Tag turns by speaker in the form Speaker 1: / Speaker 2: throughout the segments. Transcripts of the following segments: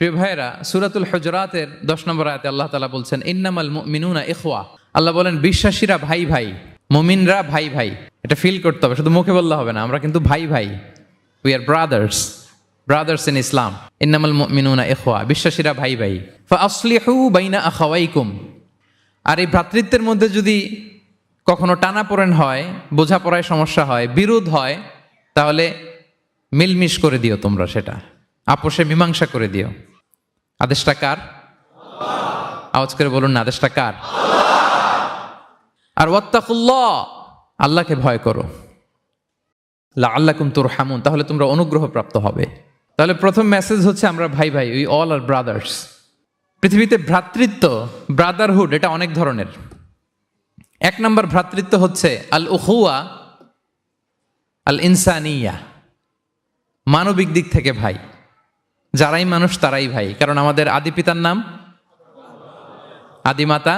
Speaker 1: প্রিয় ভাইয়েরা, সূরাতুল হুজুরাতের 10 নম্বর আয়াতে আল্লাহ তাআলা বলছেন ইন্নামাল মুমিনুনা ইখওয়া। আল্লাহ বলেন বিশ্বাসীরা ভাই ভাই, মুমিনরা ভাই ভাই। এটা ফিল করতে হবে, শুধু মুখে বললে হবে না। আমরা কিন্তু ভাই ভাই, উই আর ব্রাদার্স ইন ইসলাম। ইন্নামাল মুমিনুনা ইখওয়া, বিশ্বাসীরা ভাই ভাই। ফাআসলিহু বাইনা আখাওয়াইকুম। আর এই ভ্রাতৃত্বের মধ্যে যদি কখনো টানাপোড়েন হয়, বোঝাপড়ায় সমস্যা হয়, বিরোধ হয়, তাহলে মিলমিশ করে দিও, তোমরা সেটা আপোষে মীমাংসা করে দিও। আদেশটা কার? আওয়াজ করে বলুন না, আদেশটা কার? আর ওয়াত্তাকুল্লাহ, আল্লাহকে ভয় করো। লাআল্লাকুম তুরহামুন, তাহলে তোমরা অনুগ্রহ প্রাপ্ত হবে। তাহলে প্রথম মেসেজ হচ্ছে আমরা ভাই ভাই, উই অল আর ব্রাদার্স। পৃথিবীতে ভ্রাতৃত্ব, ব্রাদারহুড, এটা অনেক ধরনের। এক নম্বর ভ্রাতৃত্ব হচ্ছে আল উখুয়া আল ইনসানিয়া, মানবিক দিক থেকে ভাই। যারাই মানুষ তারাই ভাই, কারণ আমাদের আদি পিতার নাম, আদিমাতা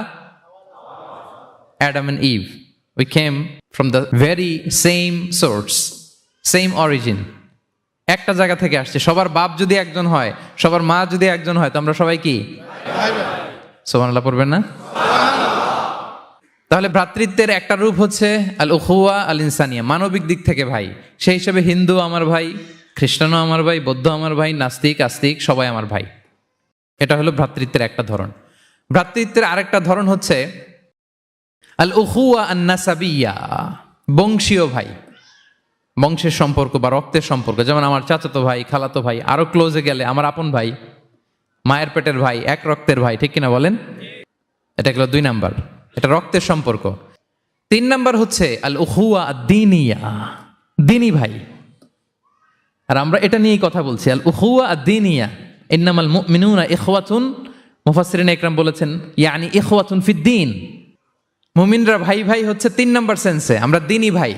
Speaker 1: Adam and Eve. We came from the very same source, same origin. একটা জায়গা থেকে আসছে। সবার বাপ যদি একজন হয়, সবার মা যদি একজন হয়, তো আমরা সবাই কি? সুবহানাল্লাহ পড়বেন না? তাহলে ভ্রাতৃত্বের একটা রূপ হচ্ছে আল উখুয়া আল ইনসানিয়া, মানবিক দিক থেকে ভাই। সেই হিসেবে হিন্দু আমার ভাই, খ্রিস্টানও আমার ভাই, বৌদ্ধ আমার ভাই, নাস্তিক আস্তিক সবাই আমার ভাই। এটা হলো ভ্রাতৃত্বের একটা ধরন। ভ্রাতৃত্বের আরেকটা ধরন হচ্ছে আল উখুয়া আন নাসাবিয়া, বংশীয় ভাই, বংশের সম্পর্ক বা রক্তের সম্পর্ক। যেমন আমার চাচাতো ভাই, খালাতো ভাই, আরো ক্লোজে গেলে আমার আপন ভাই, মায়ের পেটের ভাই, এক রক্তের ভাই, ঠিক কিনা বলেন? এটা গেল 2 নাম্বার, এটা রক্তের সম্পর্ক। 3 নাম্বার হচ্ছে আল উখুয়া আদ-দীনিয়া, দিনী ভাই। আর আমরা এটা নিয়েই কথা বলছি, আল উখুয়া আদ-দীনিয়া। ইন্নামাল মুমিনুনা ইখওয়াতুন, মুফাসসিরিন ইকরাম বলেছেন ইয়ানি ইখওয়াতুন ফিদ-দীন। মুমিনরা ভাই ভাই হচ্ছে 3 নাম্বার সেন্সে, আমরা দিনী ভাই।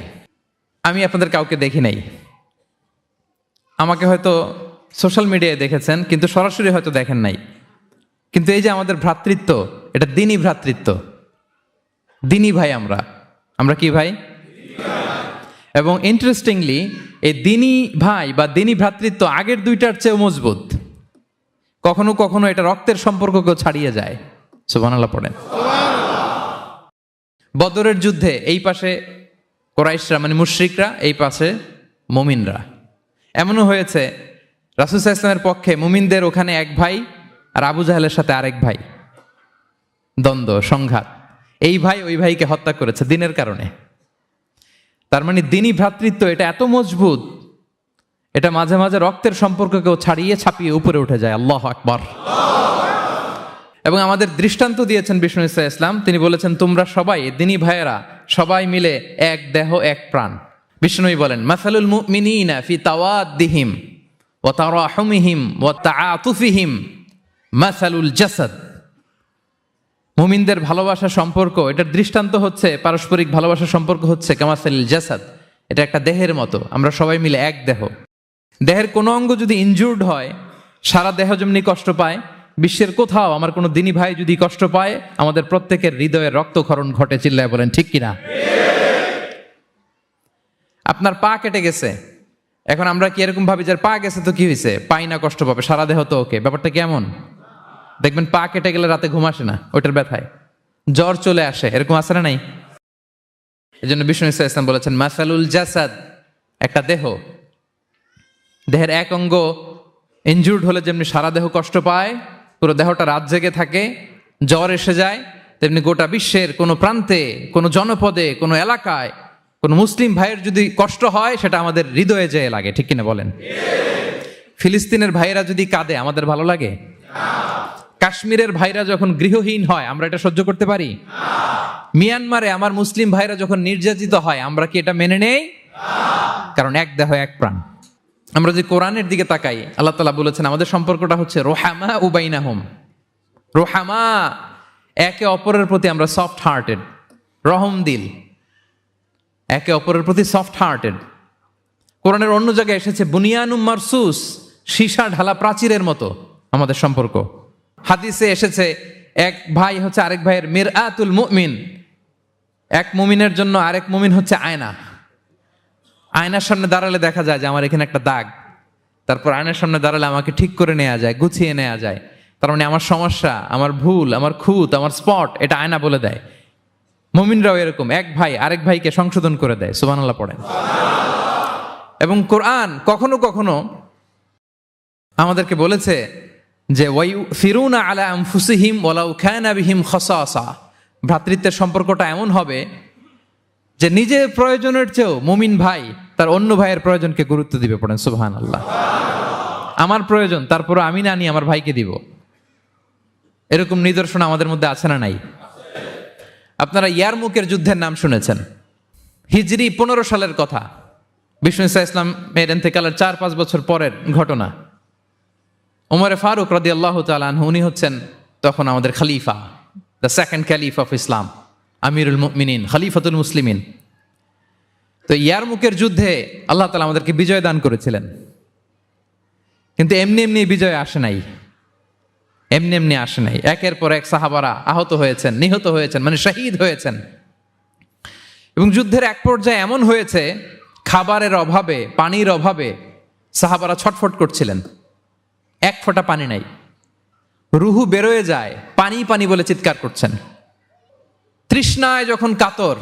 Speaker 1: আমি আপনাদের কাউকে দেখি নাই, আমাকে হয়তো সোশ্যাল মিডিয়ায় দেখেছেন, কিন্তু সরাসরি হয়তো দেখেন নাই। কিন্তু এই যে আমাদের ভ্রাতৃত্ব, এটা দিনী ভ্রাতৃত্ব, দিনী ভাই। আমরা কি ভাই? এবং ইন্টারেস্টিংলি এই দিনী ভাই বা দিনী ভ্রাতৃত্ব আগের দুইটার চেয়েও মজবুত। কখনো কখনো এটা রক্তের সম্পর্ককেও ছাড়িয়ে যায়। সুবহানাল্লাহ পড়েন। বদরের যুদ্ধে এই পাশে কুরাইশরা মানে মুশরিকরা, এই পাশে মুমিনরা। এমনও হয়েছে রাসূল সাল্লাল্লাহু আলাইহি ওয়াসাল্লামের পক্ষে মুমিনদের ওখানে এক ভাই, আর আবু জাহেলের সাথে আরেক ভাই, দ্বন্দ্ব সংঘাত। এই ভাই ওই ভাইকে হত্যা করেছে দিনের কারণে। তার মানে দিনী ভ্রাতৃত্ব এটা এত মজবুত, এটা মাঝে মাঝে রক্তের সম্পর্ককেও ছাড়িয়ে ছাপিয়ে উপরে উঠে যায়। আল্লাহু আকবার। এবং আমাদের দৃষ্টান্ত দিয়েছেন বিষ্ণু ইসলাম। তিনি বলেছেন তোমরা সবাই দিনী ভাইয়েরা, সবাই মিলে এক দেহ এক প্রাণ। বিষ্ণুই বলেন মাসালুল মুমিনিনা ফি তাওয়াদ্দিহিম ওয়া তারাহুমিহিম ওয়া তাআতুফিহিম মাসালুল জাসাদ। মুমিনদের ভালোবাসা সম্পর্ক, এটার দৃষ্টান্ত হচ্ছে, পারস্পরিক ভালোবাসার সম্পর্ক হচ্ছে কামাসালিল জাসাদ, এটা একটা দেহের মতো। আমরা সবাই মিলে এক দেহ। দেহের কোনো অঙ্গ যদি ইনজুর্ড হয়, সারা দেহ যেমনি কষ্ট পায়, বিশ্বের কোথাও আমার কোনো দিনী ভাই যদি কষ্ট পায়, আমাদের প্রত্যেকের হৃদয়ের রক্তক্ষরণ ঘটে। চিল্লায় বলেন ঠিক কিনা? আপনার পা কেটে গেছে, এখন আমরা কি এরকম ভাবি যে পা গেছে তো কি হয়েছে, পাই না, কষ্ট পাবে, সারা দেহ তো ওকে। ব্যাপারটা কেমন? দেখবেন পা কেটে গেলে রাতে ঘুম আসে না, ওইটার ব্যথায় জ্বর চলে আসে, এরকম আসে না নাই? এই জন্য বিষ্ণু ইসলাম বলেছেন মাসালুল জাসাদ, একটা দেহ, দেহের এক অঙ্গ ইনজুর্ড হলে যেমনি সারা দেহ কষ্ট পায়, পুরো দেহটা রাত জেগে থাকে, জ্বর এসে যায়, তেমনি গোটা বিশ্বের কোনো প্রান্তে, কোনো জনপদে, কোনো এলাকায় কোনো মুসলিম ভাইয়ের যদি কষ্ট হয়, সেটা আমাদের হৃদয়ে যেয়ে লাগে। ঠিক কিনা বলেন? ফিলিস্তিনের ভাইয়েরা যদি কাঁদে, আমাদের ভালো লাগে? কাশ্মীরের ভাইরা যখন গৃহহীন হয়, আমরা এটা সহ্য করতে পারি? মিয়ানমারে আমার মুসলিম ভাইরা যখন নির্যাতিত হয়, আমরা কি এটা মেনে নেই? কারণ এক দেহ এক প্রাণ। আমরা যে কোরআনের দিকে তাকাই, আল্লাহ তাআলা বলেছেন আমাদের সম্পর্কটা হচ্ছে রোহামা উবাইনাহুম। রোহামা, একে অপরের প্রতি আমরা সফট হার্টেড, রহম দিল, একে অপরের প্রতি সফট হার্টেড। কোরআনের অন্য জায়গায় এসেছে বুনিয়ানুম মারসুস, সীসা ঢালা প্রাচীরের মতো আমাদের সম্পর্ক। হাদিসে এসেছে এক ভাই হচ্ছে আরেক ভাইয়ের মিরআতুল মুমিন, এক মুমিনের জন্য আরেক মুমিন হচ্ছে আয়না। আয়নার সামনে দাঁড়ালে দেখা যায় যে আমার এখানে একটা দাগ, তারপর আয়নার সামনে দাঁড়ালে আমাকে ঠিক করে নেওয়া যায়, গুছিয়ে নেওয়া যায়। তার মানে আমার সমস্যা, আমার ভুল, আমার খুঁত, আমার স্পট, এটা আয়না বলে দেয়। মুমিনরাও এরকম, এক ভাই আরেক ভাইকে সংশোধন করে দেয়। সুবহানাল্লাহ পড়েন। এবং কোরআন কখনো কখনো আমাদেরকে বলেছে যে ওয়াইউসিরুনা আলা আনফুসিহিম ওয়ালাউ কানা বিহিম খাসাসা, ভ্রাতৃত্বের সম্পর্কটা এমন হবে যে নিজের প্রয়োজনের চেয়েও মুমিন ভাই তার অন্য ভাইয়ের প্রয়োজনকে গুরুত্ব দিবে। পড়েন সুবহানাল্লাহ। আমার প্রয়োজন, তারপরে আমি না নিয়ে আমার ভাইকে দিব। এরকম নিদর্শন আমাদের মধ্যে আছে না নাই? আপনারা ইয়ারমুকের যুদ্ধের নাম শুনেছেন, হিজরি 15 সালের কথা। বিষ্ণু ইসা ইসলামের ইন্তেকালের 4-5 বছর পরের ঘটনা। ওমরে ফারুক রাদিয়াল্লাহু তাআলা আনহু, উনি হচ্ছেন তখন আমাদের খলিফা, the second caliph of Islam, আমিরুল মুমিনিন, খলিফাতুল মুসলিমিন। তো ইয়ারমুকের যুদ্ধে আল্লাহ তাআলা আমাদেরকে বিজয় দান করেছিলেন। কিন্তু এমনি এমনি বিজয় আসে নাই, এমনি এমনি আসে নাই। একের পর এক সাহাবারা আহত হয়েছেন, নিহত হয়েছেন, মানে শহীদ হয়েছেন। এবং যুদ্ধের এক পর্যায়ে এমন হয়েছে, খাবারের অভাবে, পানির অভাবে সাহাবারা ছটফট করছিলেন। এক ফোঁটা পানি নাই, রুহু বেরোয় যায়, পানি পানি বলে চিৎকার করছেন। তৃষ্ণায় যখন কাতর,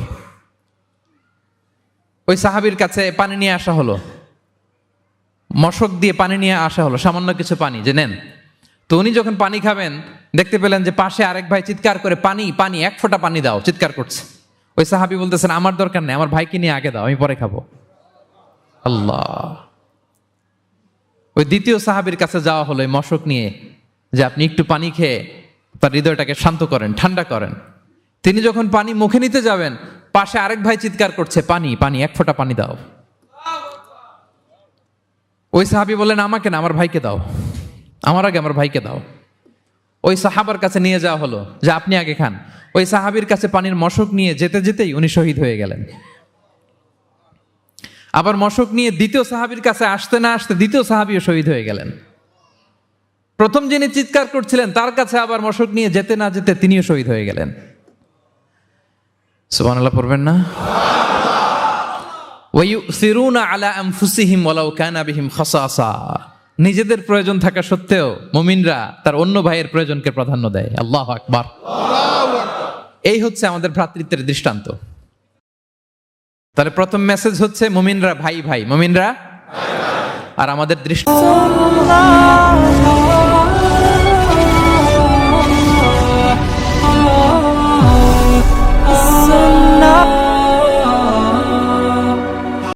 Speaker 1: ওই সাহাবীর কাছে পানি নিয়ে আসা হলো, মশক দিয়ে পানি নিয়ে আসা হলো, সামান্য কিছু পানি যে নেন। তো উনি যখন পানি খাবেন, দেখতে পেলেন যে পাশে আরেক ভাই চিৎকার করে পানি পানি, এক ফোঁটা পানি দাও, চিৎকার করছে। ওই সাহাবী বলতেছেন আমার দরকার নেই, আমার ভাইকে নিয়ে আগে দাও, আমি পরে খাবো। আল্লাহ। ওই দ্বিতীয় সাহাবীর কাছে যাওয়া হলো এই মশক নিয়ে, যে আপনি একটু পানি খেয়ে তার হৃদয়টাকে শান্ত করেন, ঠান্ডা করেন। তিনি যখন পানি মুখে নিতে যাবেন, পাশে আরেক ভাই চিৎকার করছে পানি পানি, এক ফোঁটা পানি দাও। ওই সাহাবী বললেন আমাকে না, আমার ভাইকে দাও, আমার আগে আমার ভাইকে দাও। ওই সাহাবার কাছে নিয়ে যাওয়া হলো যে আপনি আগে খান। ওই সাহাবীর কাছে পানির মশক নিয়ে যেতে যেতেই উনি শহীদ হয়ে গেলেন। আবার মশক নিয়ে দ্বিতীয় সাহাবীর কাছে আসতে না আসতে দ্বিতীয় সাহাবীও শহীদ হয়ে গেলেন। প্রথম যিনি চিৎকার করছিলেন তার কাছে আবার মশক নিয়ে যেতে না যেতে তিনিও শহীদ হয়ে গেলেন। সুবহানাল্লাহ পড়বেন না? ওয়াইউসিরুনা আলা আনফুসিহিম ওয়ালাউ কানা বিহিম খাসাসা, নিজেদের প্রয়োজন থাকা সত্ত্বেও মুমিনরা তার অন্য ভাইয়ের প্রয়োজনকে প্রাধান্য দেয়। আল্লাহু আকবার। এই হচ্ছে আমাদের ভ্রাতৃত্বের দৃষ্টান্ত। তাহলে প্রথম মেসেজ হচ্ছে মুমিনরা ভাই ভাই, মুমিনরা, আর আমাদের দৃষ্টান্ত